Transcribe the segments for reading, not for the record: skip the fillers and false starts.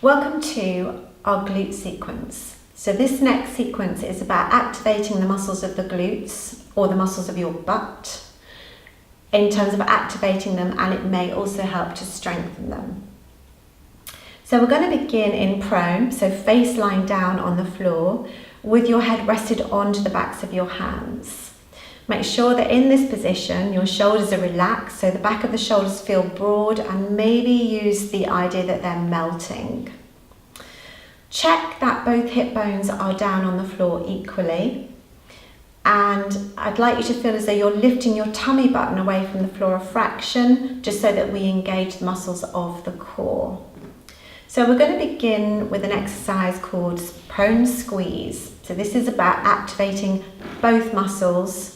Welcome to our glute sequence. So this next sequence is about activating the muscles of the glutes or the muscles of your butt in terms of activating them, and it may also help to strengthen them. So we're going to begin in prone, so face lying down on the floor with your head rested onto the backs of your hands. Make sure that in this position your shoulders are relaxed, so the back of the shoulders feel broad, and maybe use the idea that they're melting. Check that both hip bones are down on the floor equally, and I'd like you to feel as though you're lifting your tummy button away from the floor a fraction, just so that we engage the muscles of the core. So we're going to begin with an exercise called prone squeeze. So this is about activating both muscles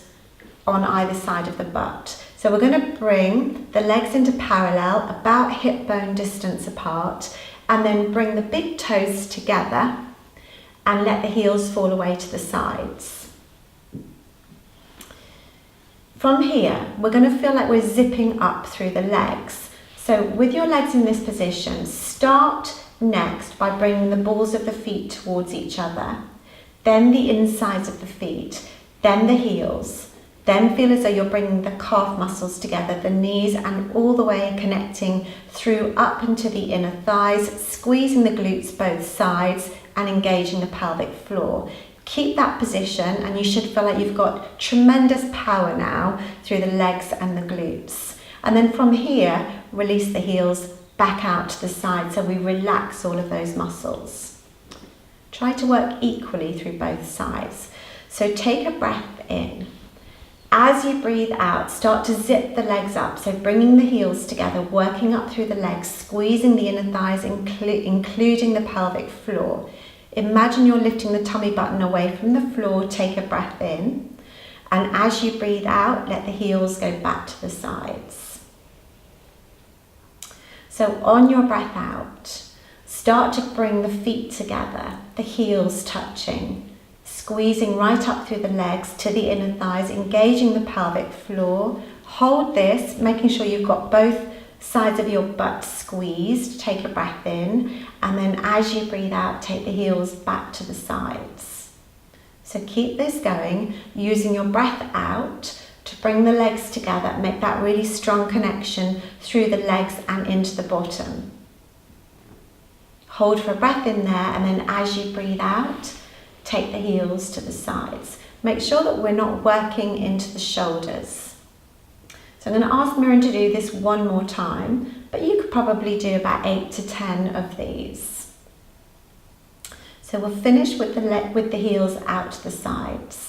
on either side of the butt. So we're going to bring the legs into parallel, about hip bone distance apart, and then bring the big toes together and let the heels fall away to the sides. From here, we're going to feel like we're zipping up through the legs. So with your legs in this position, start next by bringing the balls of the feet towards each other, then the insides of the feet, then the heels. Then feel as though you're bringing the calf muscles together, the knees, and all the way connecting through up into the inner thighs, squeezing the glutes both sides and engaging the pelvic floor. Keep that position and you should feel like you've got tremendous power now through the legs and the glutes. And then from here, release the heels back out to the side so we relax all of those muscles. Try to work equally through both sides. So take a breath in. As you breathe out, start to zip the legs up, so bringing the heels together, working up through the legs, squeezing the inner thighs, including the pelvic floor. Imagine you're lifting the tummy button away from the floor, take a breath in, and as you breathe out, let the heels go back to the sides. So on your breath out, start to bring the feet together, the heels touching, squeezing right up through the legs to the inner thighs, engaging the pelvic floor. Hold this, making sure you've got both sides of your butt squeezed. Take a breath in, and then as you breathe out, take the heels back to the sides. So keep this going, using your breath out to bring the legs together, make that really strong connection through the legs and into the bottom. Hold for a breath in there, and then as you breathe out, take the heels to the sides. Make sure that we're not working into the shoulders. So I'm going to ask Miriam to do this one more time, but you could probably do about 8 to 10 of these. So we'll finish with the heels out to the sides.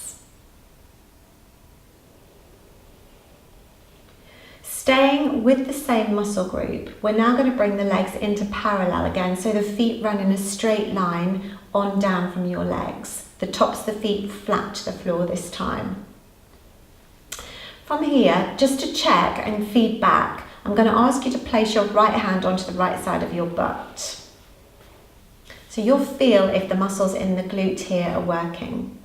Staying with the same muscle group, we're now going to bring the legs into parallel again, so the feet run in a straight line on down from your legs. The tops of the feet flat to the floor this time. From here, just to check and feed back, I'm going to ask you to place your right hand onto the right side of your butt. So you'll feel if the muscles in the glute here are working.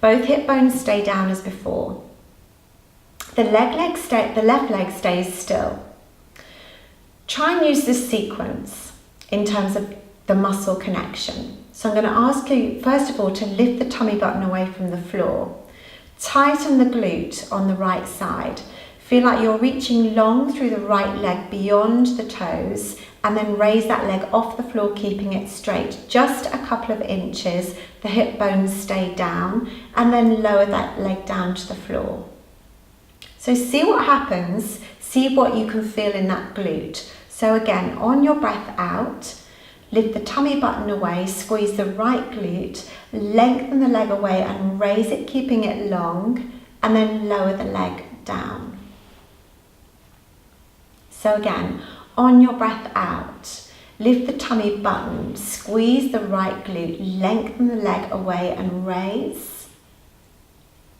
Both hip bones stay down as before. The left leg stays still. Try and use this sequence in terms of the muscle connection. So I'm going to ask you, first of all, to lift the tummy button away from the floor. Tighten the glute on the right side. Feel like you're reaching long through the right leg beyond the toes, and then raise that leg off the floor, keeping it straight. Just a couple of inches, the hip bones stay down, and then lower that leg down to the floor. So see what happens, see what you can feel in that glute. So again, on your breath out, lift the tummy button away, squeeze the right glute, lengthen the leg away and raise it, keeping it long, and then lower the leg down. So again, on your breath out, lift the tummy button, squeeze the right glute, lengthen the leg away and raise,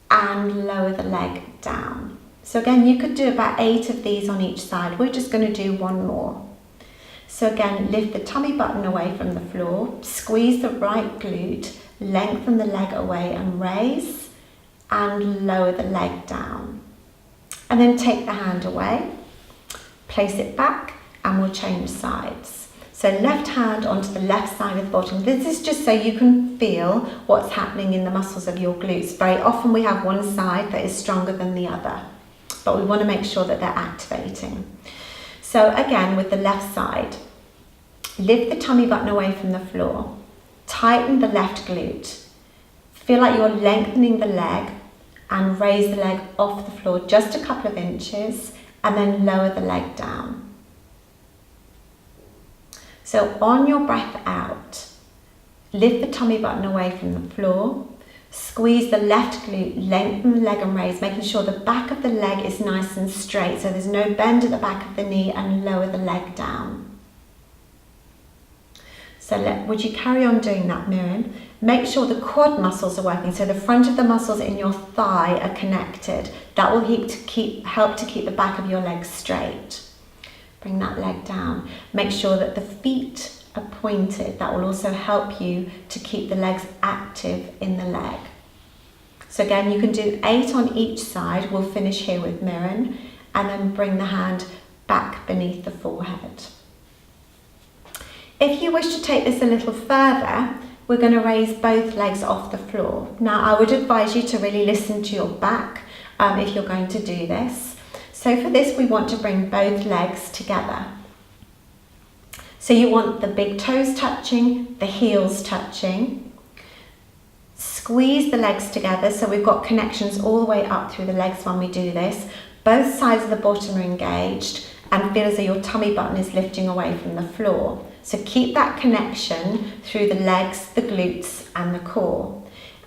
and lower the leg down. So again, you could do about 8 of these on each side. We're just going to do one more. So again, lift the tummy button away from the floor, squeeze the right glute, lengthen the leg away and raise, and lower the leg down. And then take the hand away, place it back, and we'll change sides. So left hand onto the left side of the bottom. This is just so you can feel what's happening in the muscles of your glutes. Very often we have one side that is stronger than the other, but we want to make sure that they're activating. So again, with the left side, lift the tummy button away from the floor. Tighten the left glute. Feel like you're lengthening the leg and raise the leg off the floor just a couple of inches and then lower the leg down. So on your breath out, lift the tummy button away from the floor, squeeze the left glute, lengthen the leg and raise, making sure the back of the leg is nice and straight so there's no bend at the back of the knee, and lower the leg down. So would you carry on doing that, Miriam? Make sure the quad muscles are working, so the front of the muscles in your thigh are connected. That will help to keep the back of your leg straight. Bring that leg down. Make sure that the feet are pointed. That will also help you to keep the legs active in the leg. So again, you can do 8 on each side. We'll finish here with Mirren, and then bring the hand back beneath the forehead. If you wish to take this a little further, we're going to raise both legs off the floor. Now, I would advise you to really listen to your back if you're going to do this. So for this, we want to bring both legs together. So you want the big toes touching, the heels touching. Squeeze the legs together so we've got connections all the way up through the legs when we do this. Both sides of the bottom are engaged and feel as though your tummy button is lifting away from the floor. So keep that connection through the legs, the glutes and the core.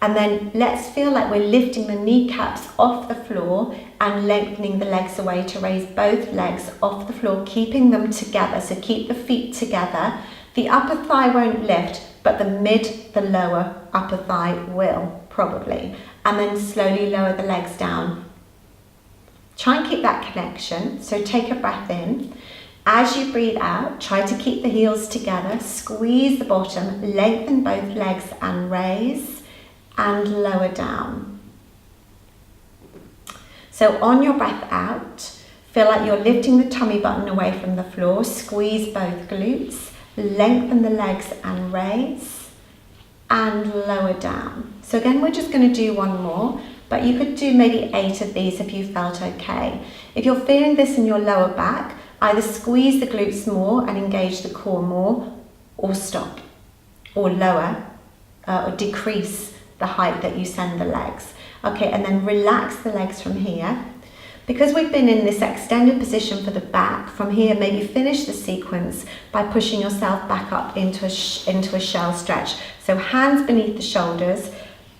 And then let's feel like we're lifting the kneecaps off the floor and lengthening the legs away to raise both legs off the floor, keeping them together. So keep the feet together. The upper thigh won't lift, but the lower upper thigh will, probably. And then slowly lower the legs down. Try and keep that connection. So take a breath in. As you breathe out, try to keep the heels together. Squeeze the bottom, lengthen both legs and raise. And lower down. So on your breath out, feel like you're lifting the tummy button away from the floor, squeeze both glutes, lengthen the legs and raise, and lower down. So again, we're just going to do one more, but you could do maybe 8 of these if you felt okay. If you're feeling this in your lower back, either squeeze the glutes more and engage the core more, or stop, or lower, or decrease the height that you send the legs. Okay, and then relax the legs from here. Because we've been in this extended position for the back, from here maybe finish the sequence by pushing yourself back up into a shell stretch. So hands beneath the shoulders,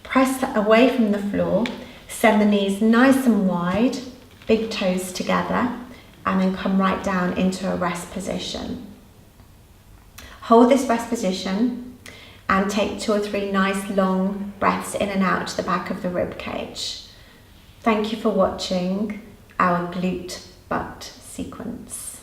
press away from the floor, send the knees nice and wide, big toes together, and then come right down into a rest position. Hold this rest position and take 2 or 3 nice long breaths in and out to the back of the rib cage. Thank you for watching our glute butt sequence.